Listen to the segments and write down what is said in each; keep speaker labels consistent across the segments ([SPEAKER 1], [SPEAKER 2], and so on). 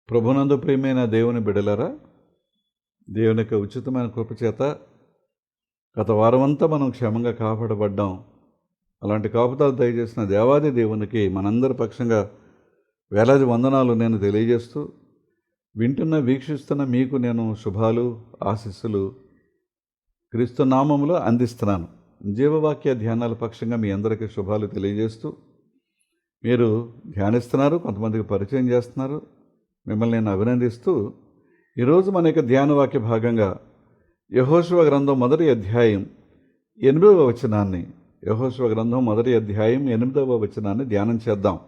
[SPEAKER 1] ప్రభునందు ప్రియమైన దేవుని బిడలరా, దేవుని యొక్క ఉచితమైన కృపచేత గత వారమంతా మనం క్షేమంగా కాపాడబడ్డాం. అలాంటి కాపుదలు దయచేసిన దేవాది దేవునికి మనందరి పక్షంగా వేలాది వందనాలు నేను తెలియజేస్తూ, వింటున్న వీక్షిస్తున్న మీకు నేను శుభాలు ఆశీస్సులు క్రీస్తు నామములో అందిస్తున్నాను. జీవవాక్య ధ్యానాల పక్షంగా మీ అందరికీ శుభాలు తెలియజేస్తూ, మీరు ధ్యానిస్తున్నారు, కొంతమందికి పరిచయం చేస్తున్నారు, మిమ్మల్ని నేను అభినందిస్తూ, ఈరోజు మన యొక్క ధ్యానవాక్య భాగంగా యెహోషువ గ్రంథం మొదటి అధ్యాయం 8వ వచనాన్ని యెహోషువ గ్రంథం మొదటి అధ్యాయం 8వ వచనాన్ని ధ్యానం చేద్దాం.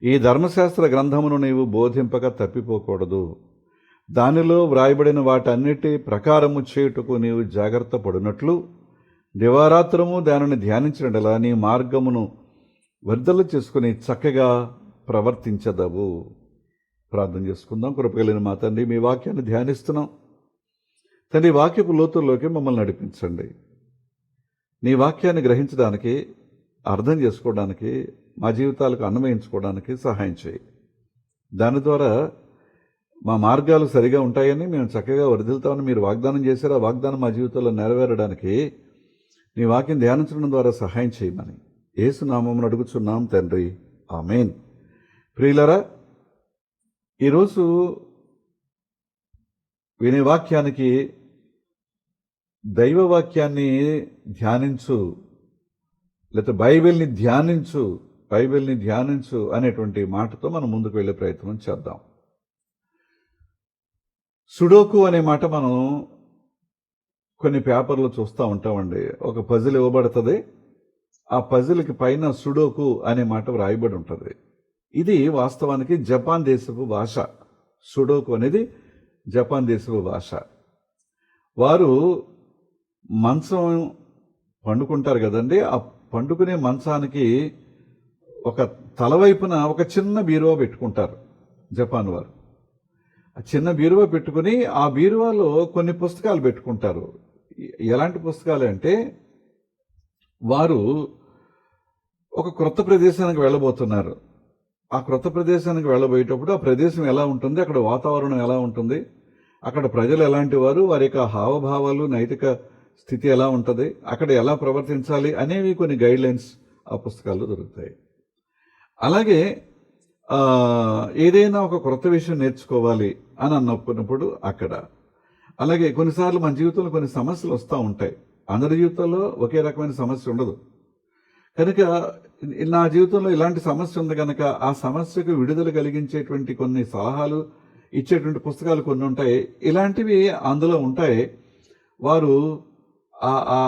[SPEAKER 1] ఈ ధర్మశాస్త్ర గ్రంథమును నీవు బోధింపక తప్పిపోకూడదు, దానిలో వ్రాయబడిన వాటన్నిటి ప్రకారము చేయుటకు నీవు జాగ్రత్త పడినట్లు దివారాత్రము దానిని ధ్యానించినట్లా నీ మార్గమును వర్ధలు చేసుకుని చక్కగా ప్రవర్తించదవు. ప్రార్థన చేసుకుందాం. కృపగలిగిన మా తండ్రి, మీ వాక్యాన్ని ధ్యానిస్తున్నాం తండ్రి. వాక్యపు లోతుల్లోకి మమ్మల్ని నడిపించండి. నీ వాక్యాన్ని గ్రహించడానికి, అర్థం చేసుకోవడానికి, మా జీవితాలకు అన్వయించుకోవడానికి సహాయం చేయి. దాని ద్వారా మా మార్గాలు సరిగా ఉంటాయని, మేము చక్కగా వర్ధిల్తామని మీరు వాగ్దానం చేశారు. ఆ వాగ్దానం మా జీవితంలో నెరవేరడానికి నీ వాక్యం ధ్యానించడం ద్వారా సహాయం చేయమని యేసు నామమున అడుగుచున్నాం తండ్రి, ఆమేన్. ప్రియులరా, ఈరోజు వినే వాక్యానికి దైవవాక్యాన్ని ధ్యానించు, లేకపోతే బైబిల్ని ధ్యానించు అనేటువంటి మాటతో మనం ముందుకు వెళ్ళే ప్రయత్నం చేద్దాం. సుడోకు అనే మాట మనం కొన్ని పేపర్లు చూస్తూ ఉంటామండి. ఒక పజిల్ ఇవ్వబడుతుంది, ఆ పజిల్కి పైన సుడోకు అనే మాట వ్రాయబడి ఉంటుంది. ఇది వాస్తవానికి జపాన్ దేశపు భాష. సుడోకు అనేది జపాన్ దేశపు భాష. వారు మంచం పండుకుంటారు కదండి, ఆ పండుకునే మంచానికి ఒక తలవైపున ఒక చిన్న బీరువా పెట్టుకుంటారు జపాన్ వారు. ఆ చిన్న బీరువా పెట్టుకుని ఆ బీరువాలో కొన్ని పుస్తకాలు పెట్టుకుంటారు. ఎలాంటి పుస్తకాలు అంటే, వారు ఒక క్రొత్త ప్రదేశానికి వెళ్ళబోతున్నారు. ఆ క్రొత్త ప్రదేశానికి వెళ్ళబోయేటప్పుడు ఆ ప్రదేశం ఎలా ఉంటుంది, అక్కడ వాతావరణం ఎలా ఉంటుంది, అక్కడ ప్రజలు ఎలాంటి వారు, వారి యొక్క హావభావాలు, నైతిక స్థితి ఎలా ఉంటుంది, అక్కడ ఎలా ప్రవర్తించాలి అనేవి కొన్ని గైడ్లైన్స్ ఆ పుస్తకాల్లో దొరుకుతాయి. అలాగే ఏదైనా ఒక క్రొత్త విషయం నేర్చుకోవాలి అని అన్నప్పుడు అక్కడ, అలాగే కొన్నిసార్లు మన జీవితంలో కొన్ని సమస్యలు వస్తూ ఉంటాయి. అందరి జీవితంలో ఒకే రకమైన సమస్య ఉండదు. కనుక నా జీవితంలో ఇలాంటి సమస్య ఉంది కనుక ఆ సమస్యకు విడుదల కలిగించేటువంటి కొన్ని సలహాలు ఇచ్చేటువంటి పుస్తకాలు కొన్ని ఉంటాయి. ఇలాంటివి అందులో ఉంటాయి. వారు ఆ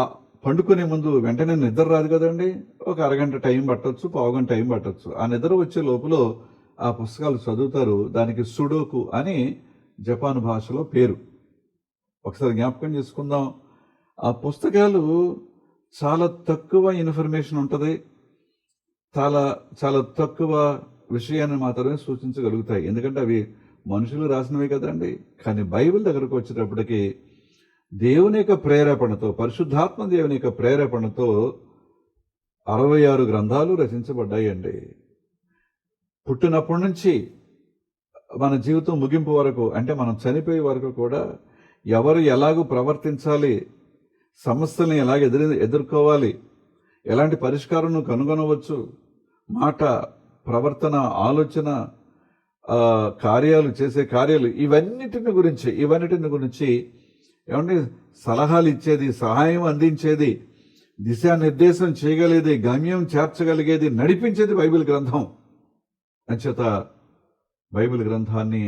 [SPEAKER 1] పండుకునే ముందు వెంటనే నిద్ర రాదు కదండి, ఒక అరగంట టైం పట్టొచ్చు, పావుగంట టైం పట్టొచ్చు. ఆ నిద్ర వచ్చే లోపల ఆ పుస్తకాలు చదువుతారు. దానికి సుడోకు అని జపాన్ భాషలో పేరు. ఒకసారి జ్ఞాపకం చేసుకుందాం. ఆ పుస్తకాలు చాలా తక్కువ ఇన్ఫర్మేషన్ ఉంటుంది, చాలా చాలా తక్కువ విషయాన్ని మాత్రమే సూచించగలుగుతాయి. ఎందుకంటే అవి మనుషులు రాసినవే కదండి. కానీ బైబిల్ దగ్గరకు వచ్చేటప్పటికి దేవుని యొక్క ప్రేరేపణతో, పరిశుద్ధాత్మ దేవుని యొక్క ప్రేరేపణతో 66 గ్రంథాలు రచించబడ్డాయండి. పుట్టినప్పటి నుంచి మన జీవితం ముగింపు వరకు, అంటే మనం చనిపోయే వరకు కూడా ఎవరు ఎలాగూ ప్రవర్తించాలి, సమస్యల్ని ఎలాగ ఎదుర్కోవాలి, ఎలాంటి పరిష్కారం కనుగొనవచ్చు, మాట, ప్రవర్తన, ఆలోచన, కార్యాలు, చేసే కార్యాలు, ఇవన్నిటిని గురించి ఏమంటే సలహాలు ఇచ్చేది, సహాయం అందించేది, దిశానిర్దేశం చేయగలిగేది, గమ్యం చేర్చగలిగేది, నడిపించేది బైబిల్ గ్రంథం. అంచేత బైబిల్ గ్రంథాన్ని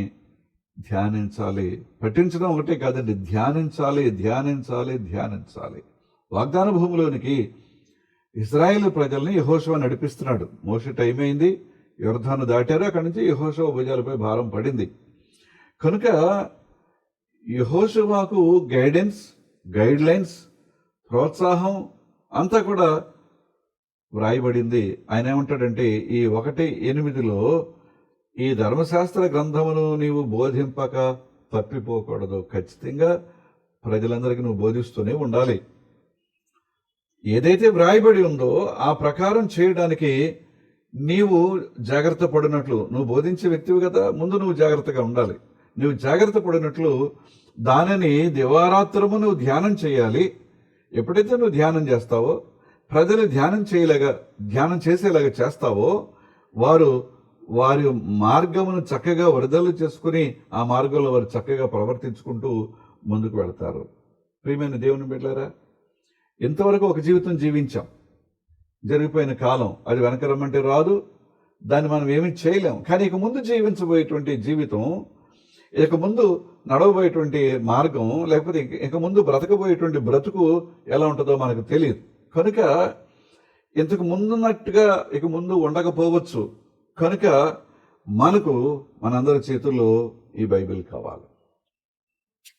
[SPEAKER 1] ధ్యానించాలి. పఠించడం ఒకటే కాదండి, ధ్యానించాలి. వాగ్దాన భూమిలోనికి ఇశ్రాయేలు ప్రజల్ని యెహోషువ నడిపిస్తున్నాడు. మోషే టైం అయింది, యొర్దాను దాటారు, అక్కడి నుంచి యెహోషువ భుజాలపై భారం పడింది. కనుక యెహోషువకు గైడ్లైన్స్, ప్రోత్సాహం అంతా కూడా వ్రాయబడింది. ఆయన ఏమంటాడంటే, ఈ 1:8లో ఈ ధర్మశాస్త్ర గ్రంథమును నీవు బోధింపక తప్పిపోకూడదు. ఖచ్చితంగా ప్రజలందరికీ నువ్వు బోధిస్తూనే ఉండాలి. ఏదైతే వ్రాయబడి ఉందో ఆ ప్రకారం చేయడానికి నీవు జాగ్రత్త పడినట్లు, నువ్వు బోధించే వ్యక్తివి కదా, ముందు నువ్వు జాగ్రత్తగా ఉండాలి. నువ్వు జాగ్రత్త పడినట్లు దానిని దివారాత్రము నువ్వు ధ్యానం చేయాలి. ఎప్పుడైతే నువ్వు ధ్యానం చేస్తావో, ప్రజలు ధ్యానం చేసేలాగా చేస్తావో, వారు వారి మార్గమును చక్కగా వరదలు చేసుకుని ఆ మార్గంలో వారు చక్కగా ప్రవర్తించుకుంటూ ముందుకు వెళ్తారు. ప్రియమైన దేవుని బిడ్డలారా, ఇంతవరకు ఒక జీవితం జీవించాం. జరిగిపోయిన కాలం అది వెనక రమ్మంటే రాదు, దాన్ని మనం ఏమీ చేయలేం. కానీ ఇక ముందు జీవించబోయేటువంటి జీవితం, ఇక ముందు నడవబోయేటువంటి మార్గం, లేకపోతే ఇక ముందు బ్రతకబోయేటువంటి బ్రతుకు ఎలా ఉంటుందో మనకు తెలియదు. కనుక ఇంతకు ముందున్నట్టుగా ఇక ముందు ఉండకపోవచ్చు. కనుక మనకు మనందరి చేతుల్లో ఈ బైబిల్ కావాలి.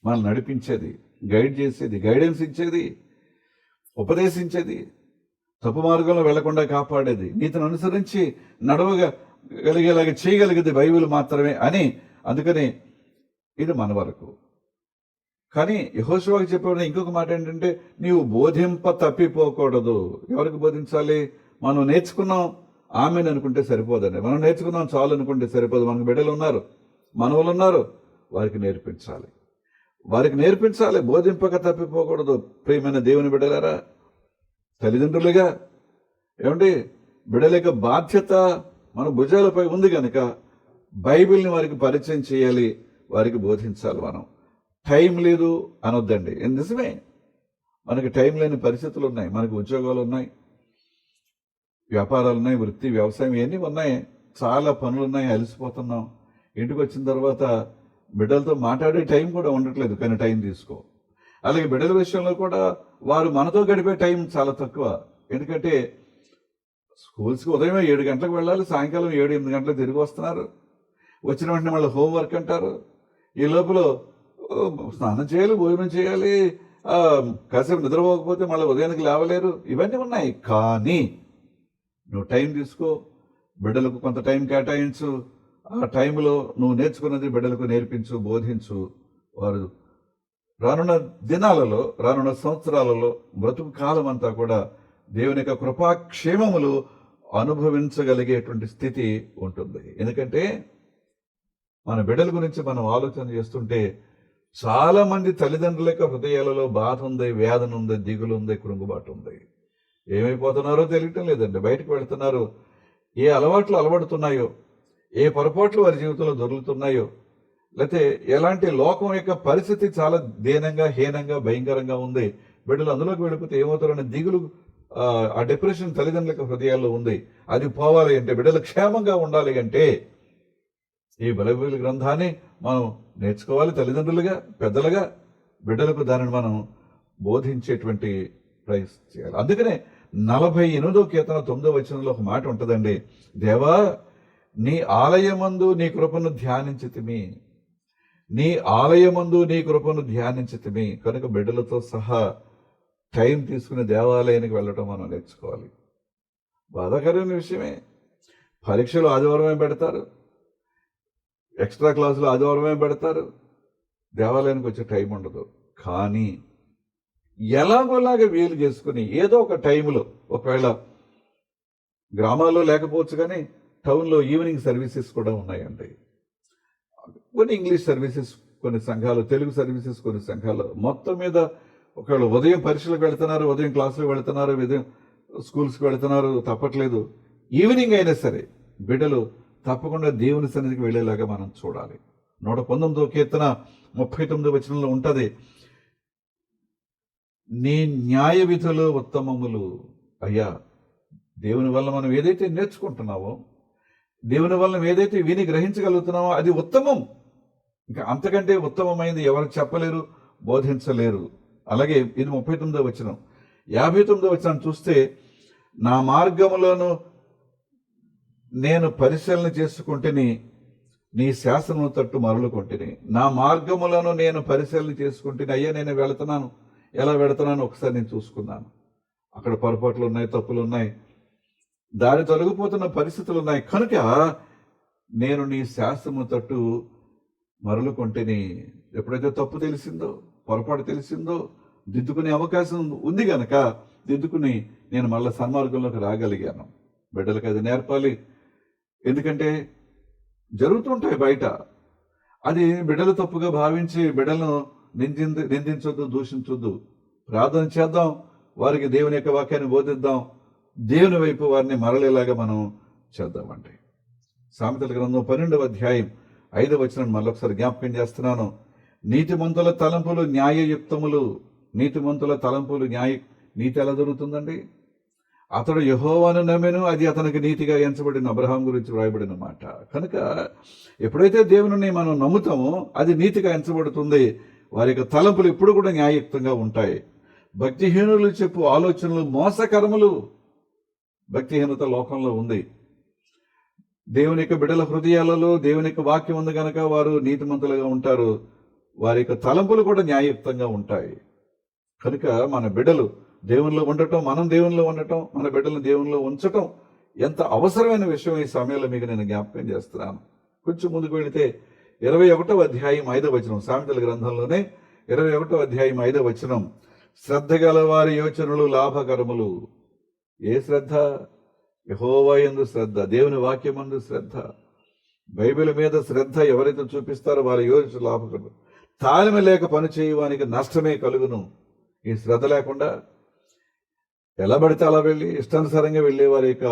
[SPEAKER 1] మనల్ని నడిపించేది, గైడ్ చేసేది, గైడెన్స్ ఇచ్చేది, ఉపదేశించేది, తప్పు మార్గంలో వెళ్లకుండా కాపాడేది, నీతిని అనుసరించి నడవగలిగేలాగా చేయగలిగేది బైబిల్ మాత్రమే అని. అందుకని ఇది మన వరకు. కానీ యెహోషువకు చెప్పిన ఇంకొక మాట ఏంటంటే, నీవు బోధింప తప్పిపోకూడదు. ఎవరికి బోధించాలి? మనం నేర్చుకున్నాం ఆమెను అనుకుంటే సరిపోదండి. మనం నేర్చుకున్నాం చాలు అనుకుంటే సరిపోదు. మనకు బిడ్డలు ఉన్నారు, మనవలు ఉన్నారు, వారికి నేర్పించాలి. బోధింపక తప్పిపోకూడదు. ప్రియమైన దేవుని బిడ్డలారా, తల్లిదండ్రులుగా ఏమండి, బిడ్డల యొక్క బాధ్యత మన భుజాలపై ఉంది కనుక బైబిల్ని వారికి పరిచయం చేయాలి, వారికి బోధించాలి. మనం టైం లేదు అనొద్దండి. నిజమే, మనకి టైం లేని పరిస్థితులు ఉన్నాయి. మనకు ఉద్యోగాలు ఉన్నాయి, వ్యాపారాలు ఉన్నాయి, వృత్తి వ్యవసాయం ఇవన్నీ ఉన్నాయి, చాలా పనులు ఉన్నాయి, అలసిపోతున్నాం. ఇంటికి వచ్చిన తర్వాత బిడ్డలతో మాట్లాడే టైం కూడా ఉండట్లేదు. కానీ టైం తీసుకో. అలాగే బిడ్డల విషయంలో కూడా వారు మనతో గడిపే టైం చాలా తక్కువ. ఎందుకంటే స్కూల్స్కి ఉదయం 7 గంటలకు వెళ్ళాలి, సాయంకాలం 7-8 గంటలకు తిరిగి వస్తున్నారు. వచ్చిన వెంటనే మళ్ళీ హోంవర్క్ అంటారు. ఈ లోపల స్నానం చేయాలి, భోజనం చేయాలి, కాసేపు నిద్రపోకపోతే మళ్ళీ ఉదయానికి లేవలేరు. ఇవన్నీ ఉన్నాయి. కానీ నువ్వు టైం తీసుకో, బిడ్డలకు కొంత టైం కేటాయించు. ఆ టైంలో నువ్వు నేర్చుకున్నది బిడ్డలకు నేర్పించు, బోధించు. వారు రానున్న దినాలలో, రానున్న సంవత్సరాలలో, బ్రతుకు కాలం అంతా కూడా దేవుని యొక్క కృపాక్షేమములు అనుభవించగలిగేటువంటి స్థితి ఉంటుంది. ఎందుకంటే మన బిడ్డల గురించి మనం ఆలోచన చేస్తుంటే చాలా మంది తల్లిదండ్రుల యొక్క హృదయాలలో బాధ ఉంది, వేదన ఉంది, దిగులు ఉంది, కృంగుబాటు ఉంది. ఏమైపోతున్నారో తెలియటం లేదండి. బయటకు వెళుతున్నారు, ఏ అలవాట్లు అలవడుతున్నాయో, ఏ పొరపాట్లు వారి జీవితంలో దొరుకుతున్నాయో, లేకపోతే ఎలాంటి లోకం యొక్క పరిస్థితి చాలా దీనంగా, హీనంగా, భయంకరంగా ఉంది. బిడ్డలు అందులోకి వెళ్ళిపోతే ఏమవుతారనే దిగులు, ఆ డిప్రెషన్ తల్లిదండ్రుల హృదయాల్లో ఉంది. అది పోవాలి అంటే, బిడ్డలు క్షేమంగా ఉండాలి అంటే ఈ బైబిల్ గ్రంథాన్ని మనం నేర్చుకోవాలి. తల్లిదండ్రులుగా, పెద్దలుగా బిడ్డలకు దానిని మనం బోధించేటువంటి ప్రయత్నం చేయాలి. అందుకనే 48వ కీర్తన 9వ వచనంలో ఒక మాట ఉంటుందండి. దేవా, నీ ఆలయమందు నీ కృపను ధ్యానించితిమి, నీ ఆలయమందు నీ కృపను ధ్యానించితిమి. కనుక బిడ్డలతో సహా టైం తీసుకుని దేవాలయానికి వెళ్ళటం మనం నేర్చుకోవాలి. బాధాకరమైన విషయమే, పరీక్షలు ఆదివారమే పెడతారు, ఎక్స్ట్రా క్లాసులు ఆదివారమే పెడతారు, దేవాలయానికి వచ్చే టైం ఉండదు. కానీ ఎలాగోలాగా వీలు చేసుకుని ఏదో ఒక టైంలో, ఒకవేళ గ్రామాల్లో లేకపోవచ్చు కానీ టౌన్లో ఈవినింగ్ సర్వీసెస్ కూడా ఉన్నాయండి. కొన్ని ఇంగ్లీష్ సర్వీసెస్ కొన్ని సంఘాలు, తెలుగు సర్వీసెస్ కొన్ని సంఘాలు. మొత్తం మీద ఒకవేళ ఉదయం పరీక్షలకు వెళుతున్నారు, ఉదయం క్లాసులకు వెళుతున్నారు, ఉదయం స్కూల్స్కి వెళుతున్నారు, తప్పట్లేదు. ఈవినింగ్ అయినా సరే బిడ్డలు తప్పకుండా దేవుని సన్నిధికి వెళ్ళేలాగా మనం చూడాలి. 119వ కీర్తన 39వ వచనంలో ఉంటుంది, నీ న్యాయ విధులు ఉత్తమములు. అయ్యా, దేవుని వల్ల మనం ఏదైతే నేర్చుకుంటున్నామో, దేవుని వల్ల ఏదైతే విని గ్రహించగలుగుతున్నామో అది ఉత్తమం. ఇంకా అంతకంటే ఉత్తమమైనది ఎవరు చెప్పలేరు, బోధించలేరు. అలాగే ఇది 39వ వచనం. 59వ వచనం చూస్తే, నా మార్గములను నేను పరిశీలన చేసుకుంటేని, నీ శాసనము తట్టు మరలుకొంటిని. నా మార్గములను నేను పరిశీలన చేసుకుంటేని, అయ్యా నేను వెళుతున్నాను, ఎలా వెళుతున్నాను ఒకసారి నేను చూసుకున్నాను. అక్కడ పొరపాట్లు ఉన్నాయి, తప్పులు ఉన్నాయి, దారి తొలగిపోతున్న పరిస్థితులు ఉన్నాయి. కనుక నేను నీ శాసనము తట్టు మరలుకొంటిని. ఎప్పుడైతే తప్పు తెలిసిందో, పొరపాటు తెలిసిందో, దిద్దుకునే అవకాశం ఉంది గనక దిద్దుకుని నేను మళ్ళీ సన్మార్గంలోకి రాగలిగాను. బిడ్డలకు అది నేర్పాలి. ఎందుకంటే జరుగుతుంటాయి బయట. అది బిడ్డలు తప్పుగా భావించి బిడ్డలను నిందించొద్దు, దూషించొద్దు. ప్రార్థన చేద్దాం, వారికి దేవుని యొక్క వాక్యాన్ని బోధిద్దాం, దేవుని వైపు వారిని మరలేలాగా మనం చేద్దామండి. సామెతల గ్రంథం 12వ అధ్యాయం 5వ వచనం మళ్ళొకసారి జ్ఞాపకం చేస్తున్నాను. నీతిమంతుల తలంపులు న్యాయయుక్తములు. నీతిమంతుల తలంపులు నీతి ఎలా దొరుకుతుందండి? అతడు యెహోవాను నమ్మెను, అది అతనికి నీతిగా ఎంచబడిన అబ్రహాం గురించి వ్రాయబడిన మాట. కనుక ఎప్పుడైతే దేవుని మనం నమ్ముతామో అది నీతిగా ఎంచబడుతుంది. వారి యొక్క తలంపులు ఎప్పుడు కూడా న్యాయయుక్తంగా ఉంటాయి. భక్తిహీనులు చెప్పు ఆలోచనలు మోసకరములు. భక్తిహీనత లోకంలో ఉంది. దేవుని యొక్క బిడ్డల హృదయాలలో దేవుని యొక్క వాక్యం ఉంది కనుక వారు నీతిమంతులుగా ఉంటారు. వారి యొక్క తలంపులు కూడా న్యాయయుక్తంగా ఉంటాయి. కనుక మన బిడ్డలు దేవునిలో ఉండటం, మనం దేవునిలో ఉండటం, మన బిడ్డలను దేవునిలో ఉంచటం ఎంత అవసరమైన విషయం ఈ సమయంలో మీకు నేను జ్ఞాపకం చేస్తున్నాను. కొంచెం ముందుకు వెళితే 21వ అధ్యాయం 5వ వచనం, సామెతల గ్రంథంలోనే 21వ అధ్యాయం 5వ వచనం, శ్రద్ధ గల వారి యోచనలు లాభకరములు. ఏ శ్రద్ధ? యెహోవా యందు శ్రద్ధ, దేవుని వాక్యమందు శ్రద్ధ, బైబిల్ మీద శ్రద్ధ ఎవరైతే చూపిస్తారో వారి యోచన లాభకరము. తాళిమ లేక పని చేయవానికి నష్టమే కలుగును. ఈ శ్రద్ధ లేకుండా ఎలా పడితే అలా వెళ్ళి ఇష్టానుసారంగా వెళ్ళే వారి యొక్క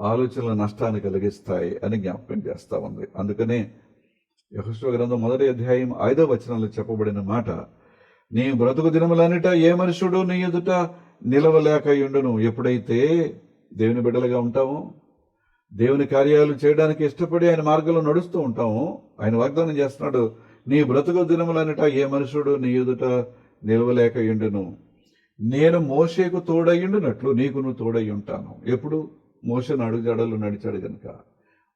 [SPEAKER 1] ఆలోచనలు నష్టాన్ని కలిగిస్తాయి అని జ్ఞాపకం చేస్తా ఉంది. అందుకనే యెహోషువ గ్రంథం 1వ అధ్యాయం 5వ వచనంలో చెప్పబడిన మాట, నీ బ్రతుకు దినములన్నిట ఏ మనుషుడు నీ ఎదుట నిలవలేకయుండును. ఎప్పుడైతే దేవుని బిడ్డలుగా ఉంటామో, దేవుని కార్యాలు చేయడానికి ఇష్టపడి ఆయన మార్గంలో నడుస్తూ ఉంటామో, ఆయన వాగ్దానం చేస్తున్నాడు, నీ బ్రతుకు దినములన్నిట ఏ మనుషుడు నీ ఎదుట నిలవలేకయుండును. నేను మోషేకు తోడయ్యుండునట్లు నీకు నువ్వు తోడై ఉంటాను. ఎప్పుడు? మోషేను అడుగుజాడలు నడిచాడు గనుక.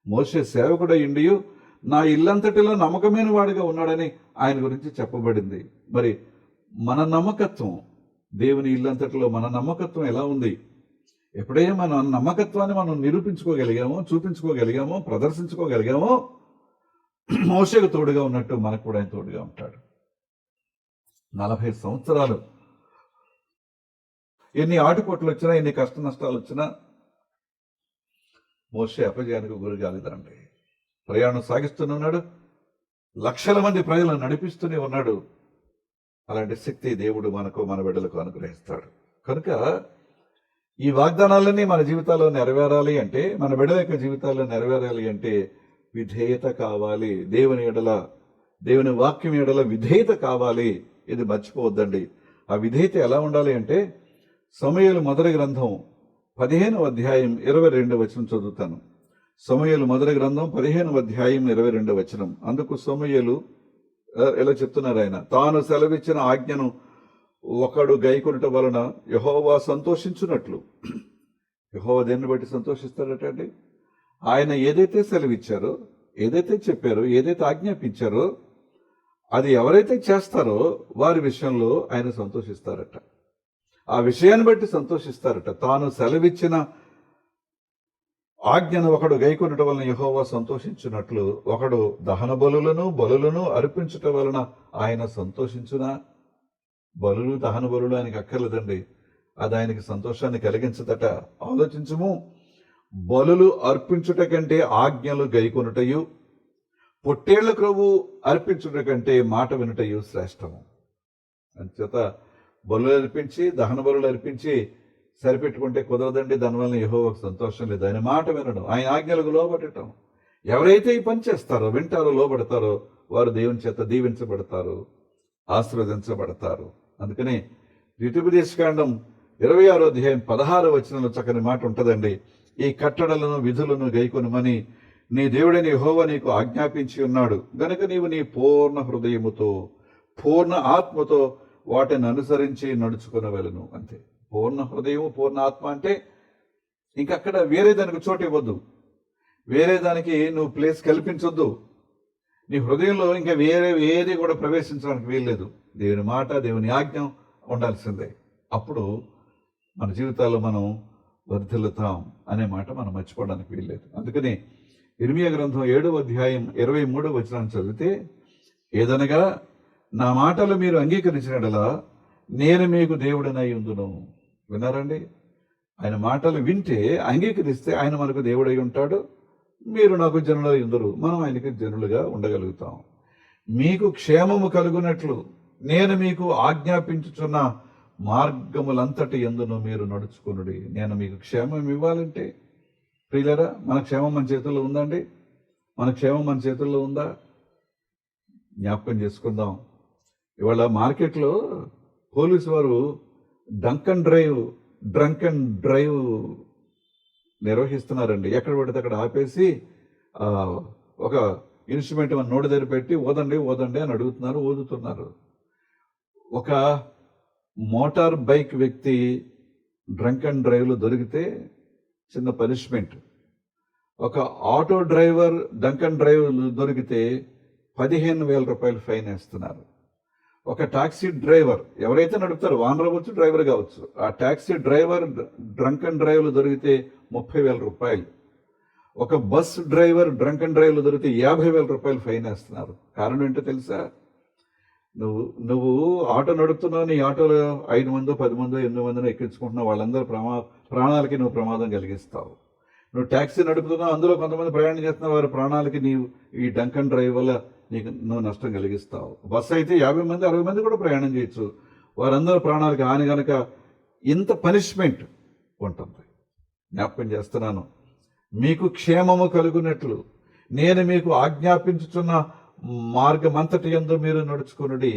[SPEAKER 1] మోషే సేవకుడయ్యుండి నా ఇల్లంతటిలో నమ్మకమైన వాడిగా ఉన్నాడని ఆయన గురించి చెప్పబడింది. మరి మన నమ్మకత్వం, దేవుని ఇల్లంతటిలో మన నమ్మకత్వం ఎలా ఉంది? ఎప్పుడైనా మన నమ్మకత్వాన్ని మనం నిరూపించుకోగలిగామో, చూపించుకోగలిగామో, ప్రదర్శించుకోగలిగామో, మోషేకు తోడుగా ఉన్నట్టు మనకు కూడా ఆయన తోడుగా ఉంటాడు. 40 సంవత్సరాలు ఎన్ని ఆటుపోట్లు వచ్చినా, ఎన్ని కష్ట నష్టాలు వచ్చినా మోషే అపజయానికి గురి కాలేదండి. ప్రయాణం సాగిస్తూనే ఉన్నాడు, లక్షల మంది ప్రజలను నడిపిస్తూనే ఉన్నాడు. అలాంటి శక్తి దేవుడు మనకు, మన బిడ్డలకు అనుగ్రహిస్తాడు. కనుక ఈ వాగ్దానాలన్నీ మన జీవితాల్లో నెరవేరాలి అంటే, మన బిడ్డల యొక్క జీవితాల్లో నెరవేరాలి అంటే విధేయత కావాలి. దేవుని వాక్యం ఎడల విధేయత కావాలి. ఇది మర్చిపోవద్దండి. ఆ విధేయత ఎలా ఉండాలి అంటే, సమూయేలు మొదటి గ్రంథం 15వ అధ్యాయం 22వ వచనం చదువుతాను. సమూయేలు మొదటి గ్రంథం 15వ అధ్యాయం 22వ వచనం. అందుకు సమూయేలు ఎలా చెప్తున్నారు, ఆయన తాను సెలవిచ్చిన ఆజ్ఞను ఒకడు గైకొనుట వలన యెహోవా సంతోషించున్నట్లు. యెహోవా దేన్ని బట్టి సంతోషిస్తాడట అండి? ఆయన ఏదైతే సెలవిచ్చారో, ఏదైతే చెప్పారో, ఏదైతే ఆజ్ఞాపించారో అది ఎవరైతే చేస్తారో వారి విషయంలో ఆయన సంతోషిస్తారట. ఆ విషయాన్ని బట్టి సంతోషిస్తారట. తాను సెలవిచ్చిన ఆజ్ఞను ఒకడు గైకొనుట వలన యెహోవా సంతోషించున్నట్లు ఒకడు దహన బలులను అర్పించుట వలన ఆయన సంతోషించునా? బలులు, దహన బలులు ఆయనకి అక్కర్లేదండి. అది ఆయనకి సంతోషాన్ని కలిగించదట. ఆలోచించుము, బలులు అర్పించుట కంటే ఆజ్ఞలు గైకొనుటయు, పొట్టేళ్ల క్రొవ్వు అర్పించుట కంటే మాట వినుటయు శ్రేష్టము. అంచేత బలులు అర్పించి, దహన బలులు అర్పించి సరిపెట్టుకుంటే కుదరదండి. దానివల్ల యెహోవాకు సంతోషం లేదు. ఆయన మాట వినడం, ఆయన ఆజ్ఞలకు లోబడటం. ఎవరైతే ఈ పని చేస్తారో, వింటారో, లోబడతారో వారు దేవుని చేత దీవించబడతారు, ఆశీర్వదించబడతారు. అందుకని ద్వితీయోపదేశకాండం 26వ అధ్యాయం 16వ వచనంలో చక్కని మాట ఉంటుందండి. ఈ కట్టడలను విధులను గైకొనుమని నీ దేవుడైన యెహోవా నీకు ఆజ్ఞాపించి ఉన్నాడు గనుక నీవు నీ పూర్ణ హృదయముతో, పూర్ణ ఆత్మతో వాటిని అనుసరించి నడుచుకునవలెను. అంతే. పూర్ణ హృదయము, పూర్ణ ఆత్మ అంటే ఇంకక్కడ వేరే దానికి చోటు ఇవ్వద్దు, వేరే దానికి నువ్వు ప్లేస్ కల్పించొద్దు. నీ హృదయంలో ఇంకా ఏది కూడా ప్రవేశించడానికి వీల్లేదు. దేవుని మాట, దేవుని ఆజ్ఞ ఉండాల్సిందే. అప్పుడు మన జీవితాల్లో మనం వర్ధిల్లుతాం అనే మాట మనం మర్చిపోవడానికి వీల్లేదు. అందుకని ఇర్మీయా గ్రంథం 7వ అధ్యాయం 23వ వచనాన్ని చదివితే, ఏదనగా నా మాటలు మీరు అంగీకరించినట్లా నేను మీకు దేవుడినై ఉందును. విన్నారండి? ఆయన మాటలు వింటే అంగీకరిస్తే ఆయన మనకు దేవుడై ఉంటాడు, మీరు నాకు జనులు ఇందరు, మనం ఆయనకి జనులుగా ఉండగలుగుతాం. మీకు క్షేమము కలుగునట్లు నేను మీకు ఆజ్ఞాపించుచున్న మార్గములంతటి ఎందును మీరు నడుచుకునుడి. నేను మీకు క్షేమం ఇవ్వాలంటే ప్రియులరా, మన క్షేమం మన చేతుల్లో ఉందండి? మన క్షేమం మన చేతుల్లో ఉందా? జ్ఞాపకం చేసుకుందాం. ఇవాళ మార్కెట్లో పోలీసు వారు డ్రంక్ అండ్ డ్రైవ్ నిర్వహిస్తున్నారండి. ఎక్కడ పడితే అక్కడ ఆపేసి ఒక ఇన్స్ట్రుమెంట్ మన నోటి దగ్గర పెట్టి ఓదండి ఓదండి అని అడుగుతున్నారు, ఊదుతున్నారు. ఒక మోటార్ బైక్ వ్యక్తి డ్రంక్ అండ్ డ్రైవ్లో దొరికితే చిన్న పనిష్మెంట్. ఒక auto driver drunk and drive దొరికితే 15,000 రూపాయలు ఫైన్ వేస్తున్నారు. ఒక టాక్సీ డ్రైవర్ ఎవరైతే నడుపుతారో, వానర్ అవ్వచ్చు, డ్రైవర్ కావచ్చు, ఆ టాక్సీ డ్రైవర్ డ్రంక్ అండ్ డ్రైవ్లో దొరికితే 30,000 రూపాయలు. ఒక బస్ డ్రైవర్ డ్రంక్ అండ్ డ్రైవ్లో దొరికితే 50,000 రూపాయలు ఫైన్ వేస్తున్నారు. కారణం ఏంటో తెలుసా? నువ్వు ఆటో నడుపుతున్నావు, నీ ఆటోలో 5 మందో 10 మందో 8 మందినో ఎక్కించుకుంటున్నావు, వాళ్ళందరూ ప్రాణాలకి నువ్వు ప్రమాదం కలిగిస్తావు. నువ్వు ట్యాక్సీ నడుపుతున్నావు, అందులో కొంతమంది ప్రయాణం చేస్తున్నావు, వారి ప్రాణాలకి నీవు ఈ డ్రంక్ అండ్ డ్రైవ్ వల్ల నువ్వు నష్టం కలిగిస్తావు. బస్సు అయితే 50 మంది 60 మంది కూడా ప్రయాణం చేయొచ్చు, వారందరూ ప్రాణాలకి హాని. కనుక ఇంత పనిష్మెంట్ ఉంటుంది. జ్ఞాపకం చేస్తున్నాను, మీకు క్షేమము కలుగునట్లు నేను మీకు ఆజ్ఞాపించుచున్న మార్గమంతటి యందు మీరు నడుచుకునుడి.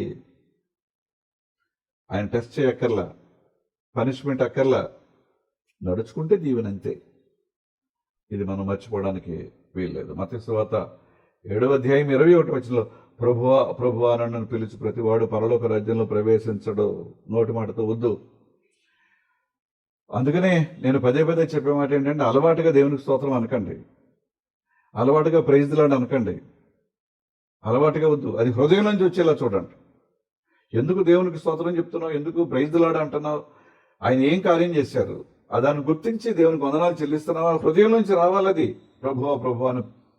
[SPEAKER 1] ఆయన టెస్ట్ చేయక్కర్లా, పనిష్మెంట్ అక్కర్లా, నడుచుకుంటే దీవెనంతే. ఇది మనం మర్చిపోవడానికి వీల్లేదు. మత్తయి సువార్త 7వ అధ్యాయం 21 ప్రభువా ప్రభువా నన్ను పిలిచి ప్రతివాడు పరలోక రాజ్యంలో ప్రవేశించడు. నోటి మాటతో వద్దు. అందుకనే నేను పదే చెప్పే మాట ఏంటంటే, అలవాటుగా దేవునికి స్తోత్రం అనకండి, అలవాటుగా ప్రైజ్ ది లార్డ్ అనకండి, అలవాటుగా వద్దు. అది హృదయం నుంచి వచ్చేలా చూడండి. ఎందుకు దేవునికి స్తోత్రం చెప్తున్నావు, ఎందుకు ప్రైజ్ ది లార్డ్ అంటున్నావు, ఆయన ఏం కార్యం చేశారు, దాన్ని గుర్తించి దేవునికి వందనాలు చెల్లిస్తున్నావా, హృదయం నుంచి రావాలి. అది ప్రభువా ప్రభువా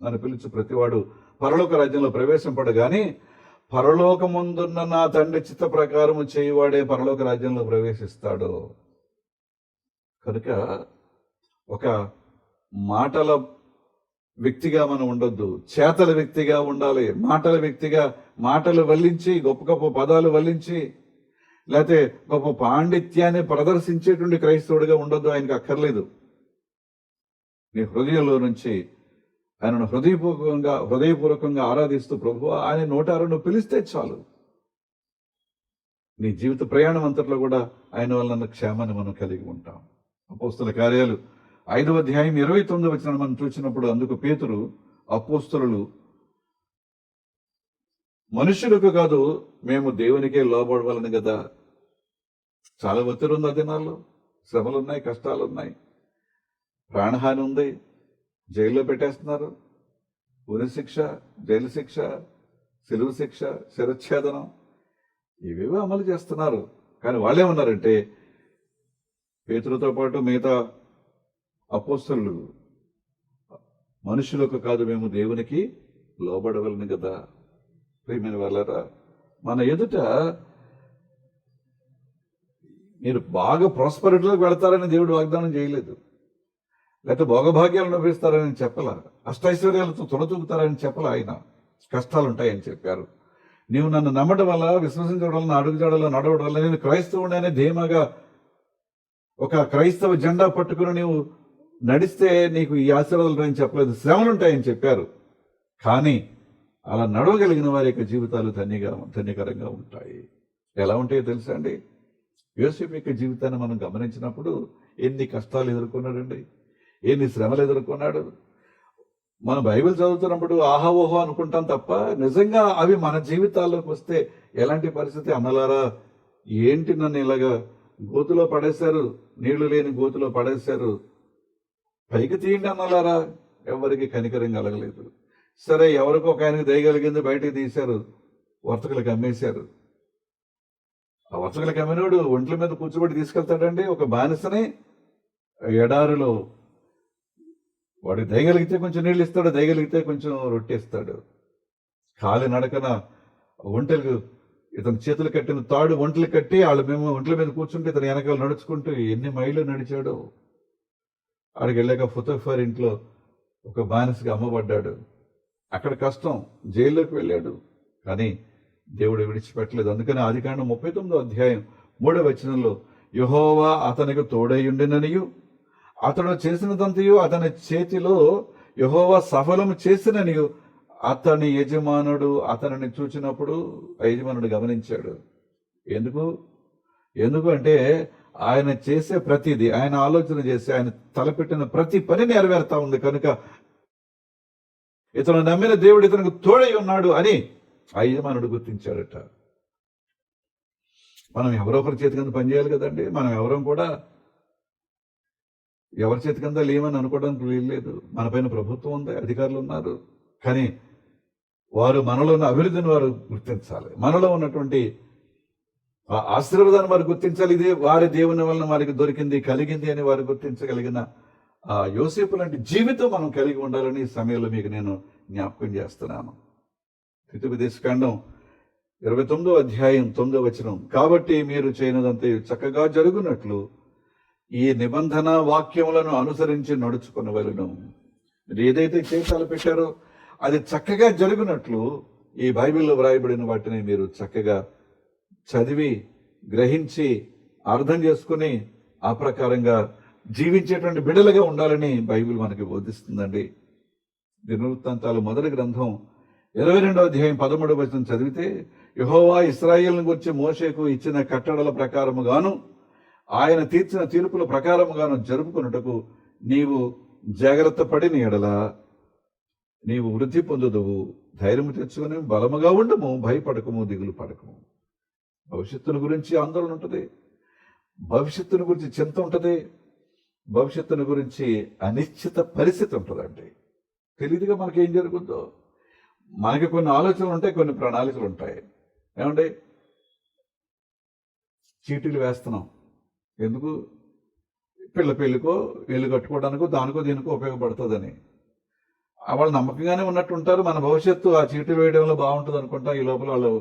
[SPEAKER 1] అని పిలిచి ప్రతివాడు పరలోక రాజ్యంలో ప్రవేశింపడు గాని పరలోకముందున్న నా తండ్రి చిత్త ప్రకారము చేయువాడే పరలోక రాజ్యంలో ప్రవేశిస్తాడు. కనుక ఒక మాటల వ్యక్తిగా మనం ఉండొద్దు, చేతల వ్యక్తిగా ఉండాలి. మాటల వ్యక్తిగా మాటలు వల్లించి, గొప్ప గొప్ప పదాలు వల్లించి, లేకపోతే గొప్ప పాండిత్యాన్ని ప్రదర్శించేటువంటి క్రైస్తవుడిగా ఉండొద్దు. ఆయనకు అక్కర్లేదు. నీ హృదయంలో నుంచి ఆయనను హృదయపూర్వకంగా ఆరాధిస్తూ ప్రభువా ఆయన నోటారు నువ్వు పిలిస్తే చాలు. నీ జీవిత ప్రయాణం అంతట్లో కూడా ఆయన వలన క్షేమాన్ని మనం కలిగి ఉంటాం. అపోస్తుల కార్యాలు 5వ అధ్యాయం 29 మనం చూసినప్పుడు, అందుకు పేతురు అపోస్తులు మనుషులకు కాదు మేము దేవునికే లోబడవాలని కదా. చాలా ఒత్తిడి ఉంది ఆ దినాల్లో, శ్రమలు ఉన్నాయి, కష్టాలు ఉన్నాయి, ప్రాణహాని ఉంది, జైల్లో పెట్టేస్తున్నారు, ఉరి శిక్ష, జైలు శిక్ష, సిలువ శిక్ష, శిరచ్ఛేదనం, ఇవేవో అమలు చేస్తున్నారు. కానీ వాళ్ళేమన్నారంటే, పేతురుతో పాటు మిగతా అపోస్తలులు మనుషులకు కాదు మేము దేవునికి లోబడవలని కదా. ప్రియమైన వాళ్ళారా, మన ఎదుట మీరు బాగా ప్రాస్పరిటీలోకి వెళతారని దేవుడు వాగ్దానం చేయలేదు, లేకపోతే భోగభాగ్యాలు అనుభవిస్తారని చెప్పలా, అష్టైశ్వర్యాలతో తుడతూగుతారని చెప్పలా. ఆయన కష్టాలు ఉంటాయని చెప్పారు. నీవు నన్ను నమ్మడం వల్ల, విశ్వసించడం వల్ల, నా అడుగుజాడలో నడవడం వల్ల నేను క్రైస్తవుడనే ధీమాగా ఒక క్రైస్తవ జెండా పట్టుకుని నీవు నడిస్తే నీకు ఈ ఆశీర్వాదాలు నేను చెప్పలేదు, శ్రమలు ఉంటాయని చెప్పారు. కానీ అలా నడవగలిగిన వారి యొక్క జీవితాలు ధన్యకరంగా ఉంటాయి. ఎలా ఉంటాయో తెలుసా అండి? యోసేపు యొక్క జీవితాన్ని మనం గమనించినప్పుడు ఎన్ని కష్టాలు ఎదుర్కొన్నాడండి, ఎన్ని శ్రమలు ఎదుర్కొన్నాడు. మన బైబిల్ చదువుతున్నప్పుడు ఆహా ఓహో అనుకుంటాం తప్ప నిజంగా అవి మన జీవితాల్లోకి వస్తే ఎలాంటి పరిస్థితి? అన్నలారా, ఏంటి నన్ను ఇలాగా గోతులో పడేశారు, నీళ్లు లేని గోతులో పడేశారు, పైకి తీయండి అన్నలారా. ఎవరికి కనికరం కలగలేదు. సరే, ఎవరికో ఒక ఆయనకు దయగలిగింది, బయటికి తీశారు, వర్తకులకు అమ్మేశారు. ఆ వర్తకులకు అమ్మినోడు ఒంట్ల మీద కూర్చోబెట్టి తీసుకెళ్తాడండి ఒక బానిసని ఎడారిలో. వాడికి దయగలిగితే కొంచెం నీళ్ళు ఇస్తాడు, దయగలిగితే కొంచెం రొట్టె ఇస్తాడు. కాలి నడకన ఒంటెలకు ఇతను చేతులు కట్టిన తాడు ఒంటలు కట్టి వాళ్ళు మేము ఒంట్ల మీద కూర్చుంటే ఇతను వెనకాల నడుచుకుంటూ ఎన్ని మైళ్ళు నడిచాడో. అక్కడికి వెళ్ళాక ఫొతోఫర్ ఇంట్లో ఒక బానిసగా అమ్మబడ్డాడు. అక్కడ కష్టం, జైల్లోకి వెళ్ళాడు. కానీ దేవుడు విడిచిపెట్టలేదు. అందుకని ఆదికాండం 39వ అధ్యాయం 3వ వచనంలో యెహోవా అతనికి తోడైయుండిననియు అతడు చేసినదంతయు అతని చేతిలో యెహోవా సఫలము చేసిననియు అతని యజమానుడు అతనిని చూచినప్పుడు ఆ యజమానుడు గమనించాడు. ఎందుకు అంటే ఆయన చేసే ప్రతిదీ, ఆయన ఆలోచన చేసి ఆయన తలపెట్టిన ప్రతి పని నెరవేరుతా ఉంది కనుక ఇతను నమ్మిన దేవుడు ఇతనికి తోడై ఉన్నాడు అని ఆ యజమానుడు గుర్తించాడట. మనం ఎవరో ఒకరి చేతి కింద పనిచేయాలి కదండి. మనం ఎవరం కూడా ఎవరి చేతి కింద లేవని అనుకోవడానికి వీల్లేదు. మన పైన ప్రభుత్వం ఉంది, అధికారులు ఉన్నారు. కానీ వారు మనలో ఉన్న అభివృద్ధిని వారు గుర్తించాలి, మనలో ఉన్నటువంటి ఆ ఆశీర్వాదాన్ని వారు గుర్తించాలి. ఇదే వారి దేవుని వలన వారికి దొరికింది, కలిగింది అని వారు గుర్తించగలిగిన ఆ యోసేపు లాంటి జీవితం మనం కలిగి ఉండాలని ఈ సమయంలో మీకు నేను జ్ఞాపకం చేస్తున్నాను. ద్వితీయోపదేశకాండం 29వ అధ్యాయం 9వ వచనం, కాబట్టి మీరు చేయనదంతే చక్కగా జరుగునట్లు ఈ నిబంధన వాక్యములను అనుసరించి నడుచుకునవలెను. మీరు ఏదైతే చేతాలు పెట్టారో అది చక్కగా జరుగునట్లు ఈ బైబిల్లో వ్రాయబడిన వాటిని మీరు చక్కగా చదివి గ్రహించి అర్థం చేసుకుని ఆ ప్రకారంగా జీవించేటువంటి బిడ్డలుగా ఉండాలని బైబిల్ మనకి బోధిస్తుందండి. దినవృత్తాంతాలు మొదటి గ్రంథం 22వ అధ్యాయం 13వ వచనం చదివితే, యెహోవా ఇశ్రాయేలును గురించి మోషేకు ఇచ్చిన కట్టడల ప్రకారముగాను ఆయన తీర్చిన తీర్పుల ప్రకారముగాను జరుపుకొనుటకు నీవు జాగ్రత్త పడిన ఎడల నీవు వృద్ధి పొందుదువు. ధైర్యము తెచ్చుకొని బలముగా ఉండము, భయపడకము, దిగులు పడకము. భవిష్యత్తును గురించి ఆందోళన ఉంటుంది, భవిష్యత్తును గురించి చింత ఉంటుంది, భవిష్యత్తును గురించి అనిశ్చిత పరిస్థితి ఉంటుందండి. తెలియదుగా మనకి ఏం జరుగుతుందో. మనకి కొన్ని ఆలోచనలు ఉంటాయి, కొన్ని ప్రణాళికలు ఉంటాయి. ఏమండి, చీటీలు వేస్తున్నాం ఎందుకు? పిల్ల పెళ్ళికో, ఇల్లు కట్టుకోవడానికో, దానికో దీనికో ఉపయోగపడుతుందని. వాళ్ళు నమ్మకంగానే ఉన్నట్టు ఉంటారు. మన భవిష్యత్తు ఆ చీటీ వేయడంలో బాగుంటుంది అనుకుంటా. ఈ లోపల వాళ్ళు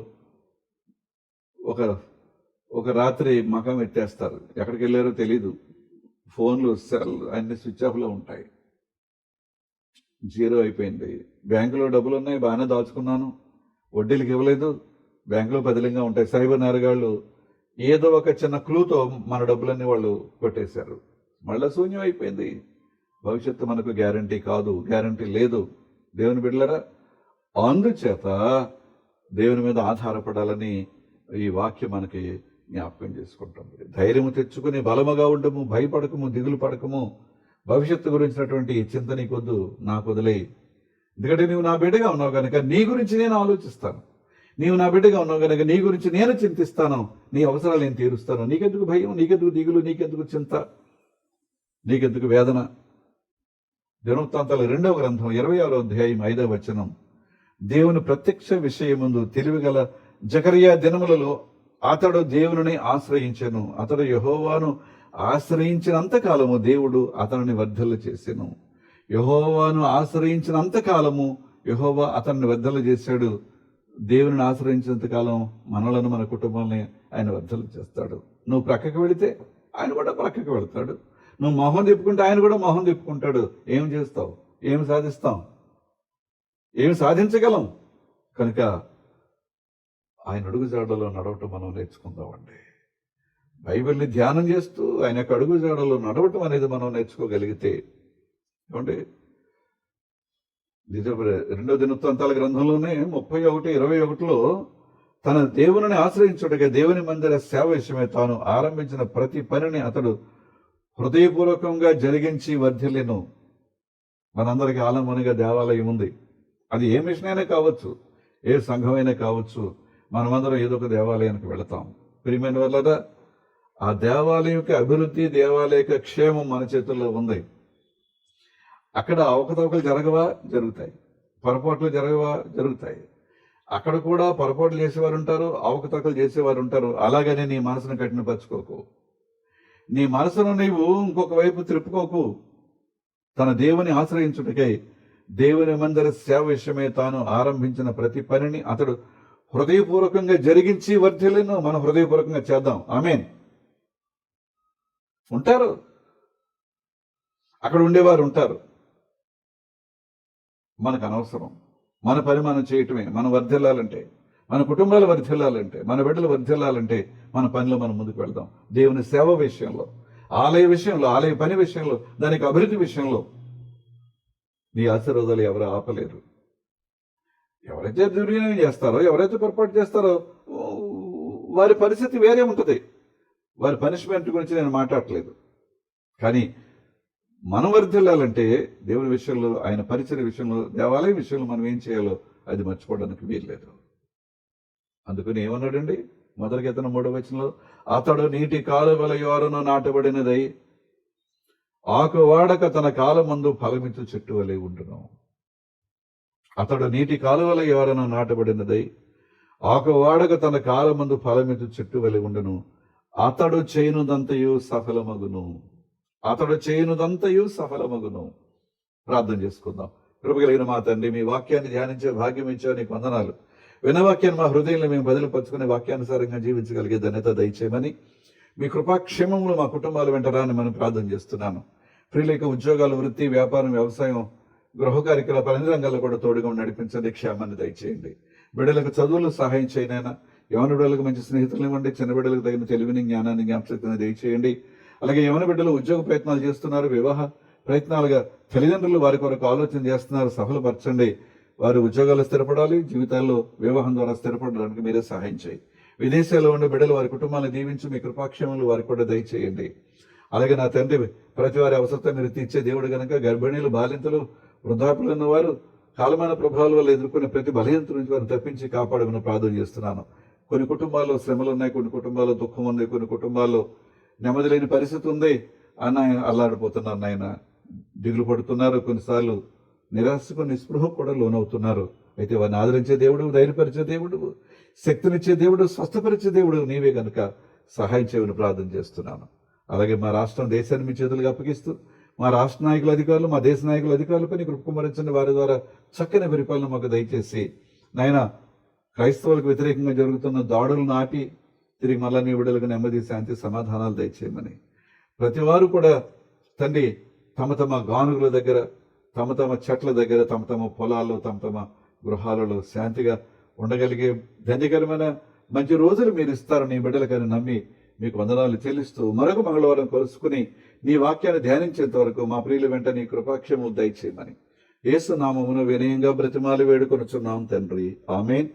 [SPEAKER 1] ఒక రాత్రి మకం ఎత్తేస్తారు. ఎక్కడికి వెళ్ళారో తెలీదు. ఫోన్లు, సెల్ అన్ని స్విచ్ ఆఫ్లో ఉంటాయి. జీరో అయిపోయింది. బ్యాంకులో డబ్బులు ఉన్నాయి, బాగానే దాచుకున్నాను, వడ్డీలకు ఇవ్వలేదు, బ్యాంకులో బదిలీగా ఉంటాయి. సైబర్ నేరగాళ్ళు ఏదో ఒక చిన్న క్లూతో మన డబ్బులన్నీ వాళ్ళు కొట్టేశారు. మళ్ళా శూన్యం అయిపోయింది. భవిష్యత్తు మనకు గ్యారంటీ కాదు, గ్యారంటీ లేదు. దేవుని బిడ్డలారా, అందుచేత దేవుని మీద ఆధారపడాలని ఈ వాక్యం మనకి జ్ఞాపకం చేసుకుంటాం. ధైర్యము తెచ్చుకుని బలముగా ఉండము, భయపడకము, దిగులు పడకము. భవిష్యత్తు గురించినటువంటి చింత నీకొద్దు, నాకు వదిలేయి. ఎందుకంటే నీవు నా బిడ్డగా ఉన్నావు కనుక నీ గురించి నేను ఆలోచిస్తాను. నీవు నా బిడ్డగా ఉన్నావు కనుక నీ గురించి నేను చింతిస్తాను, నీ అవసరాలు నేను తీరుస్తాను. నీకెందుకు భయం, నీకెందుకు దిగులు, నీకెందుకు చింత, నీకెందుకు వేదన? దినవృత్తాంతాల 2వ గ్రంథం 26వ అధ్యాయం 5వ వచనం, దేవుని ప్రత్యక్ష విషయముందు తెలివిగల జకరియా దినములలో అతడు దేవుని ఆశ్రయించెను. అతడు యెహోవాను ఆశ్రయించినంత కాలము దేవుడు అతనిని వర్ధలు చేసెను. యెహోవాను ఆశ్రయించినంత కాలము యెహోవా అతన్ని వర్ధలు చేశాడు. దేవుని ఆశ్రయించినంత కాలం మనలను, మన కుటుంబాలని ఆయన వర్ధలు చేస్తాడు. నువ్వు ప్రక్కకి వెళితే ఆయన కూడా ప్రక్కకి వెళతాడు. నువ్వు మొహం తిప్పుకుంటే ఆయన కూడా మొహం తిప్పుకుంటాడు. ఏం చేస్తావు? ఏం సాధిస్తాం? ఏం సాధించగలం? కనుక ఆయన అడుగుజాడలో నడవటం మనం నేర్చుకుందామండి. బైబిల్ని ధ్యానం చేస్తూ ఆయన యొక్క అడుగుజాడలో నడవటం అనేది మనం నేర్చుకోగలిగితే, ఏమండి, 2వ దినవృత్తాంతాల గ్రంథంలోనే 31:21లో తన దేవుని ఆశ్రయించుటగా దేవుని మందిర సేవ విషయమే తాను ఆరంభించిన ప్రతి పనిని అతడు హృదయపూర్వకంగా జరిగించి వర్ధిల్లెను. మనందరికీ ఆలంబనగా దేవాలయం ఉంది. అది ఏ మిషన్ అయినా కావచ్చు, ఏ సంఘమైనా కావచ్చు. మనమందరం ఏదో ఒక దేవాలయానికి వెళతాం. ప్రియమైన వాళ్ళరా, ఆ దేవాలయం యొక్క అభివృద్ధి, దేవాలయ యొక్క క్షేమం మన చేతుల్లో ఉంది. అక్కడ అవకతవకలు జరగవా? జరుగుతాయి. పొరపాట్లు జరగవా? జరుగుతాయి. అక్కడ కూడా పొరపాట్లు చేసేవారు ఉంటారు, అవకతవకలు చేసేవారు ఉంటారు. అలాగనే నీ మనసును కఠినపరచుకోకు. నీ మనసును నీవు ఇంకొక వైపు త్రిప్పుకోకు. తన దేవుని ఆశ్రయించుటకై దేవుని మందిర సేవ విషయమే తాను ఆరంభించిన ప్రతి పనిని అతడు హృదయపూర్వకంగా జరిగించి వర్ధిల్లెను. మనం హృదయపూర్వకంగా చేద్దాం. ఆమేన్. ఉంటారు అక్కడ ఉండేవారు ఉంటారు. మనకు అనవసరం. మన పని మనం చేయటమే. మనం వర్ధిల్లాలంటే, మన కుటుంబాలు వర్ధిల్లాలంటే, మన బిడ్డలు వర్ధిల్లాలంటే మన పనిలో మనం ముందుకు వెళ్దాం. దేవుని సేవ విషయంలో, ఆలయ విషయంలో, ఆలయ పని విషయంలో, దానికి అభివృద్ధి విషయంలో నీ ఆశీర్వాదాలు ఎవరు ఆపలేరు. ఎవరైతే దుర్వినియోగం చేస్తారో, ఎవరైతే పొరపాటు చేస్తారో వారి పరిస్థితి వేరే ఉంటుంది. వారి పనిష్మెంట్ గురించి నేను మాట్లాడట్లేదు. కానీ మనం వర్ధిల్లాలంటే దేవుని విషయంలో, ఆయన పరిచయ విషయంలో, దేవాలయం విషయంలో మనం ఏం చేయాలో అది మర్చిపోవడానికి వీల్లేదు. అందుకని ఏమన్నాడండి మొదటి కీర్తన 3వ వచనంలో, అతడు నీటి కాలువల యోరను నాటబడినదై ఆకు వాడక తన కాలమందు ఫలమిచ్చు చెట్టు వలె ఉండును. అతడు నీటి కాలువల యోరను నాటబడినదై ఆకు వాడక తన కాలమందు ఫలమిచ్చు చెట్టు వలె ఉండును. అతడు చేయనుదంతయు సఫలమగును. అతడు చేయనుదంతయు సఫలమగును. ప్రార్థన చేసుకుందాం. కృపగలిగిన మా తండ్రి, మీ వాక్యాన్ని ధ్యానించే భాగ్యం ఇచ్చావు, నీకు వందనాలు. వినవాక్యాన్ని మా హృదయంలో మేము బదిలిపరుచుకునే వాక్యానుసారంగా జీవించగలిగే ధన్యత దయచేయమని, మీ కృపాక్షేమములు మా కుటుంబాలు వెంటరాని మనం ప్రార్థన చేస్తున్నాను. ప్రియులేక ఉద్యోగాలు, వృత్తి, వ్యాపారం, వ్యవసాయం, గృహ కార్యకలాపాలు అన్ని రంగాల్లో కూడా తోడుగా నడిపించండి. క్షేమాన్ని దయచేయండి. బిడ్డలకు చదువులు సహాయం చేయనైనా, యవన బిడ్డలకు మంచి స్నేహితులు ఇవ్వండి. చిన్న బిడ్డలకు తగిన తెలివిని, జ్ఞానాన్ని, జ్ఞాపశక్తిని దయచేయండి. అలాగే యవన బిడ్డలు ఉద్యోగ ప్రయత్నాలు చేస్తున్నారు, వివాహ ప్రయత్నాలుగా తల్లిదండ్రులు వారి కొరకు ఆలోచన చేస్తున్నారు, సఫలపరచండి. వారు ఉద్యోగాలు స్థిరపడాలి, జీవితాల్లో వివాహం ద్వారా స్థిరపడడానికి మీరే సహాయం చేయి. విదేశాల్లో ఉండే బిడ్డలు వారి కుటుంబాన్ని దీవించి మీ కృపాక్షేమలు వారికి కూడా దయచేయండి. అలాగే నా తండ్రి, ప్రతి వారి అవసరత మీరు తీర్చే దేవుడు కనుక గర్భిణీలు, బాలింతలు, వృద్ధాపులు ఉన్నవారు కాలమాన ప్రభావాల వల్ల ఎదుర్కొనే ప్రతి బలహీనత నుంచి వారిని తప్పించి కాపాడమని ప్రార్థన చేస్తున్నాను. కొన్ని కుటుంబాల్లో శ్రమలు ఉన్నాయి, కొన్ని కుటుంబాల్లో దుఃఖం ఉంది, కొన్ని కుటుంబాల్లో నెమ్మది లేని పరిస్థితి ఉంది. అన్న అల్లాడిపోతున్నారు, నాయన దిగులు పడుతున్నారు, కొన్నిసార్లు నిరాశకు, నిస్పృహకు కూడా లోనవుతున్నారు. అయితే వారిని ఆదరించే దేవుడు, ధైర్యపరిచే దేవుడు, శక్తినిచ్చే దేవుడు, స్వస్థపరిచే దేవుడు నీవే కనుక సహాయం చేయమని ప్రార్థన చేస్తున్నాను. అలాగే మా రాష్ట్రం, దేశాన్ని మీ చేతులుగా అప్పగిస్తూ, మా రాష్ట్ర నాయకుల అధికారులు, మా దేశ నాయకుల అధికారులపై కృప కుమ్మరించండి. వారి ద్వారా చక్కని పరిపాలన మాకు దయచేసి నాయన, క్రైస్తవులకు వ్యతిరేకంగా జరుగుతున్న దాడులను ఆపి తిరిగి మళ్ళా నీ విడుదలకు నెమ్మది, శాంతి, సమాధానాలు దయచేయమని, ప్రతి వారు కూడా తండ్రి తమ తమ గానుగుల దగ్గర, తమ తమ చెట్ల దగ్గర, తమ తమ పొలాల్లో, తమ తమ గృహాలలో శాంతిగా ఉండగలిగే ధన్యకరమైన మంచి రోజులు మీరు ఇస్తారని నీ బిడ్డలకని నమ్మి మీకు వందనాలు చెల్లిస్తూ మరొక మంగళవారం కలుసుకుని నీ వాక్యాన్ని ధ్యానించేంత వరకు మా ప్రియుల వెంట నీ కృపాక్షేమం దయచేయమని యేసు నామమున వినయంగా బ్రతిమాలి వేడుకొనుచున్నాం తండ్రి, ఆమేన్.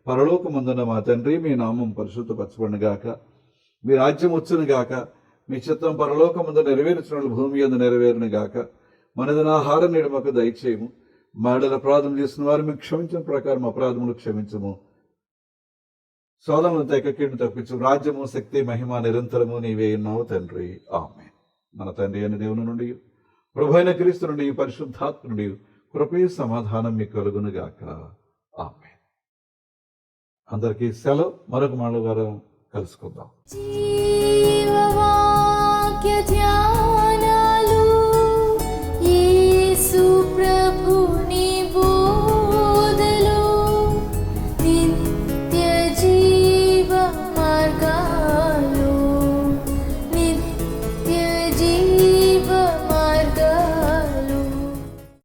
[SPEAKER 1] పరలోకమందున మా తండ్రి, మీ నామం పరిశుద్ధపరచబడును గాక, మీ రాజ్యం వచ్చును గాక, మీ చిత్తం పరలోకమందు నెరవేర్చున్న భూమి యందు నెరవేరును గాక. మనదిన ఆహారం నేడు మాకు దయచేయము. మా ఎడల అపరాధం చేసిన వారు మీకు క్షమించిన ప్రకారం అపరాధములు క్షమించము. సోదములను తెక్కకీడును తప్పించు. రాజ్యము, శక్తి, మహిమ నిరంతరము నీవే ఉన్నావు తండ్రి, ఆమేన్. మన తండ్రి అయిన దేవుని నుండి, ప్రభు అయిన క్రీస్తు నుండి, పరిశుద్ధాత్మ నుండి కృపయు సమాధానం మీకు కలుగును గాక, ఆమేన్. అందరికీ సెలవు. మరొక మంగళవారం కలుసుకుందాం.